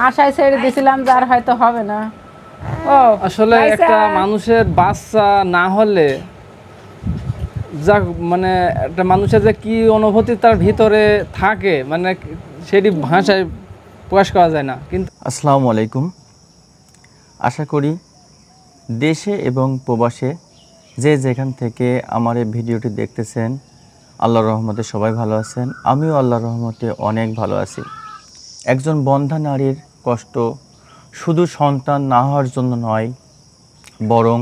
আশায় ছেড়ে দিয়েছিলাম যে আর হয়তো হবে না। ও আসলে একটা মানুষের বাচ্চা না হলে যা মানে একটা মানুষের যে কি অনুভূতি তার ভিতরে থাকে মানে সেটি ভাষায় প্রকাশ করা যায় না। কিন্তু আসসালামু আলাইকুম। আশা করি দেশে এবং প্রবাসে যে যেখান থেকে আমার এই ভিডিওটি দেখতেছেন আল্লাহর রহমতে সবাই ভালো আছেন। আমিও আল্লাহর রহমতে অনেক ভালো আছি। একজন বন্ধ্যা নারীর কষ্ট শুধু সন্তান না হওয়ার জন্য নয়, বরং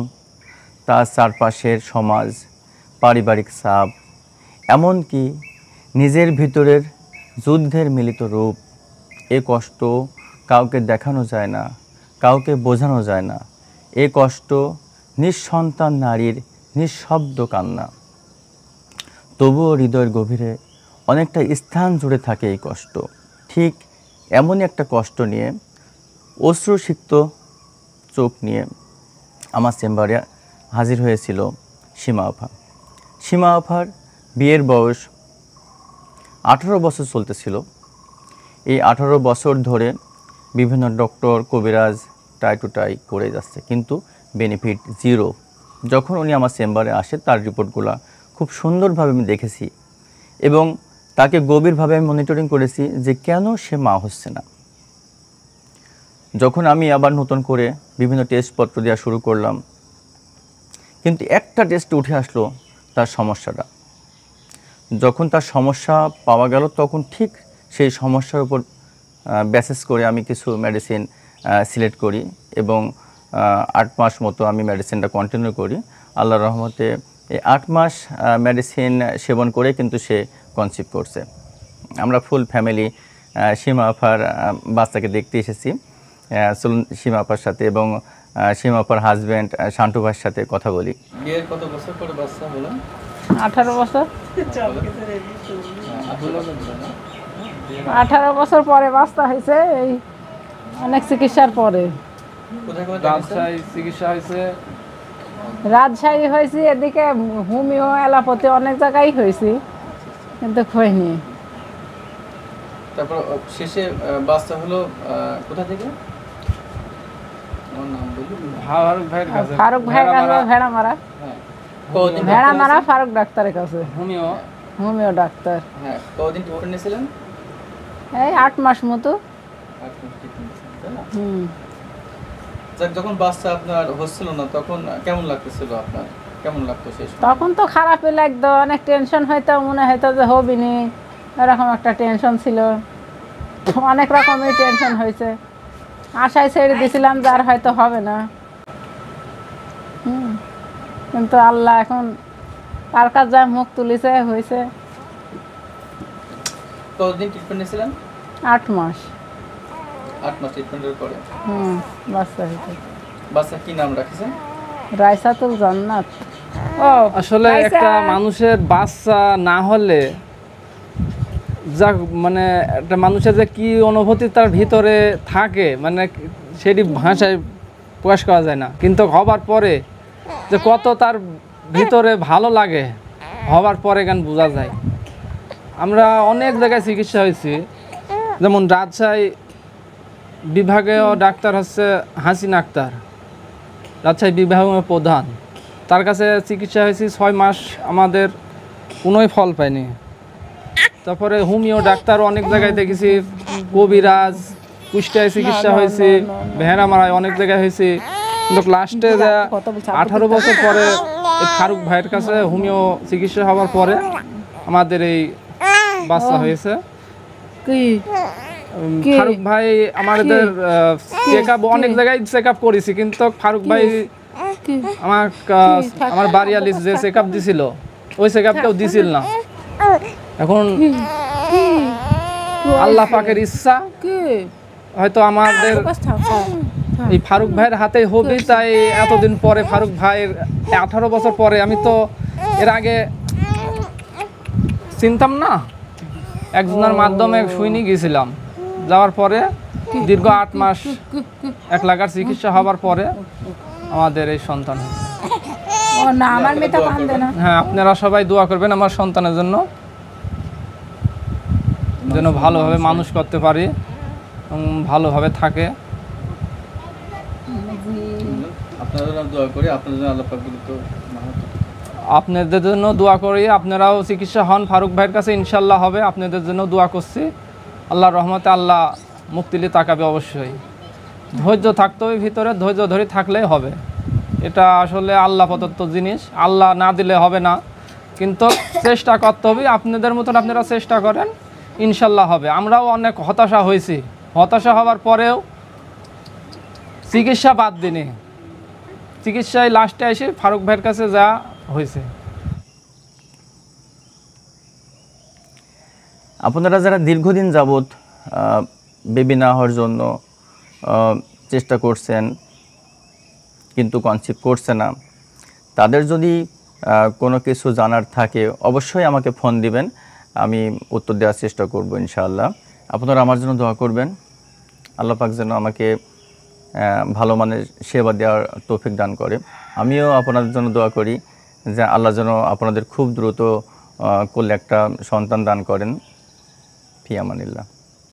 তার চারপাশের সমাজ, পারিবারিক চাপ, এমনকি নিজের ভিতরের যুদ্ধের মিলিত রূপ। এ কষ্ট কাউকে দেখানো যায় না, কাউকে বোঝানো যায় না। এ কষ্ট নিঃসন্তান নারীর নিঃশব্দ কান্না। তবুও হৃদয়ের গভীরে অনেকটা স্থান জুড়ে থাকে এই কষ্ট। ঠিক এমনই একটা কষ্ট নিয়ে, অশ্রুসিক্ত চোখ নিয়ে আমার চেম্বারে হাজির হয়েছিল সীমা আফা। সীমা আফার বিয়ের বয়স 18 বছর চলতেছিল। এই 18 বছর ধরে বিভিন্ন ডক্টর, কবিরাজ টাই টু টাই করে যাচ্ছে, কিন্তু বেনিফিট জিরো। যখন উনি আমার চেম্বারে আসে তার রিপোর্টগুলো খুব সুন্দরভাবে আমি দেখেছি এবং তাকে গভীরভাবে আমি মনিটরিং করেছি যে কেন সে মা হচ্ছে না। যখন আমি আবার নতুন করে বিভিন্ন টেস্টপত্র দেওয়া শুরু করলাম, কিন্তু একটা টেস্টে উঠে আসলো তার সমস্যাটা। যখন তার সমস্যা পাওয়া গেল তখন ঠিক সেই সমস্যার উপর বেসিস করে আমি কিছু মেডিসিন সিলেক্ট করি এবং 8 মাস মতো আমি মেডিসিনটা কন্টিনিউ করি। আল্লাহর রহমতে এই 8 মাস মেডিসিন সেবন করে কিন্তু সে কনসিভ করছে। আমরা ফুল ফ্যামিলি সীমা আপার বাচ্চাকে দেখতে এসেছি। চলুন সীমা আপার সাথে এবং সীমা আপার হাজব্যান্ড শান্টু ভাইয়ের সাথে কথা বলি। বিয়ের কত বছর পরে বাচ্চা হলো? 18 বছর। 18 বছর পরে বাচ্চা হয়েছে, এই অনেক চিকিৎসার পরে। রাজশাহী চিকিৎসা হয়েছে, রাজশাহী হয়েছি, এদিকে হোমিও, এলাপতি অনেক জায়গায় হয়েছি, কিন্তু হয়নি। তারপর শেষে বাচ্চা হলো কোথা থেকে? ফারুক ভাইয়ের কাছে। ফারুক ভাইয়ের কাছে, ভেড়ামারা। ভেড়ামারা ফারুক ডাক্তারের কাছে, হোমিও ডাক্তার। হ্যাঁ, কতদিন ট্রিটমেন্ট নিয়েছিলেন? এই 8 মাস মতো। যখন বাচ্চা আপনার হচ্ছিল না তখন কেমন লাগতেছিল আপনার? কেমন লাগতো সেই সময়? তখন তো খারাপই লাগতো, অনেক টেনশন হইতো, মনে হইতো যে হবিনি, এরকম একটা টেনশন ছিল। অনেক রকমের টেনশন হয়েছে। আশায় ছেড়ে দিয়েছিলাম যে আর হয়তো হবে না। কিন্তু আল্লাহ এখন তার কাছে যা মুখ তুলিছে, হয়েছে। কতদিন ট্রিটমেন্ট নিয়েছিলেন? 8 মাস। 8 মাস ট্রিটমেন্টের পরে বাচ্চা হয়েছে। বাচ্চা কি নাম রাখছেন? রাইসাতুল জান্নাত। ও আসলে একটা মানুষের বাচ্চা না হলে যা মানে একটা মানুষের যে কি অনুভূতি তার ভিতরে থাকে মানে সেটি ভাষায় প্রকাশ করা যায় না। কিন্তু হবার পরে যে কত তার ভিতরে ভালো লাগে, হবার পরে কেন বোঝা যায়। আমরা অনেক জায়গায় চিকিৎসা হয়েছি, যেমন রাজশাহী বিভাগীয় ডাক্তার হচ্ছে হাসিন আক্তার, রাজশাহী বিভাগীয় প্রধান। তার কাছে চিকিৎসা হয়েছি 6 মাস, আমাদের কোনোই ফল পায়নি। তারপরে হোমিও ডাক্তার অনেক জায়গায় দেখেছি, কবিরাজ, কুষ্টায় চিকিৎসা হয়েছে, ভেড়ামারায় অনেক জায়গায় হয়েছে, কিন্তু লাস্টে 18 বছর পরে ফারুক ভাইয়ের কাছে হোমিও চিকিৎসা হওয়ার পরে আমাদের এই বাচ্চা হয়েছে। ফারুক ভাই আমাদের চেকআপ অনেক জায়গায় চেকআপ করেছি, কিন্তু ফারুক ভাই আমার বাড়িয়ালি যে চেকআপ দিছিল ওই চেকআপটাও দিছিল না। এখন আল্লাহ পাকের ইচ্ছা, হয়তো আমাদের এই ফারুক ভাইয়ের হাতেই হবে, তাই এতদিন পরে ফারুক ভাইয়ের 18 বছর পরে। আমি তো এর আগে চিনতাম না, একজনের মাধ্যমে শুনে গেছিলাম, যাওয়ার পরে দীর্ঘ 8 মাস 1 লাখের চিকিৎসা হবার পরে আমাদের এই সন্তান। হ্যাঁ, আপনারা সবাই দোয়া করবেন আমার সন্তানের জন্য, যেন ভালোভাবে মানুষ করতে পারি। ভালোভাবে থাকে। আপনারা জন্য দোয়া করি, আপনাদের জন্য আল্লাহ পাক দ্রুত আপনাদের জন্য দোয়া করি, আপনারাও চিকিৎসা হন ফারুক ভাইয়ের কাছে, ইনশাল্লাহ হবে। আপনাদের জন্য দোয়া করছি, আল্লাহর রহমতে আল্লাহ মুক্তিলে তাকাবে অবশ্যই। ধৈর্য থাকতে হবে ভিতরে, ধৈর্য ধরে থাকলেই হবে। এটা আসলে আল্লাহ প্রদত্ত জিনিস, আল্লাহ না দিলে হবে না, কিন্তু চেষ্টা করতে হবে। আপনাদের মতন আপনারা চেষ্টা করেন, ইনশাল্লাহ হবে। আমরাও অনেক হতাশা হয়েছি, হতাশা হওয়ার পরেও চিকিৎসা বাদ দিনি, চিকিৎসায় লাস্টে এসে ফারুক ভাইয়ের কাছে যা হয়েছে। আপনারা যারা দীর্ঘদিন যাবৎ বেবি না হওয়ার জন্য চেষ্টা করছেন কিন্তু কনসিভ করছে না, তাদের যদি কোনো কিছু জানার থাকে অবশ্যই আমাকে ফোন দিবেন, আমি উত্তর দেওয়ার চেষ্টা করব ইনশাআল্লাহ। আপনারা আমার জন্য দোয়া করবেন, আল্লাহ পাক যেন আমাকে ভালো মানের সেবা দেওয়ার তৌফিক দান করে। আমিও আপনাদের জন্য দোয়া করি যে আল্লাহ যেন আপনাদের খুব দ্রুত কোলে একটা সন্তান দান করেন। ফি আমানিল্লাহ।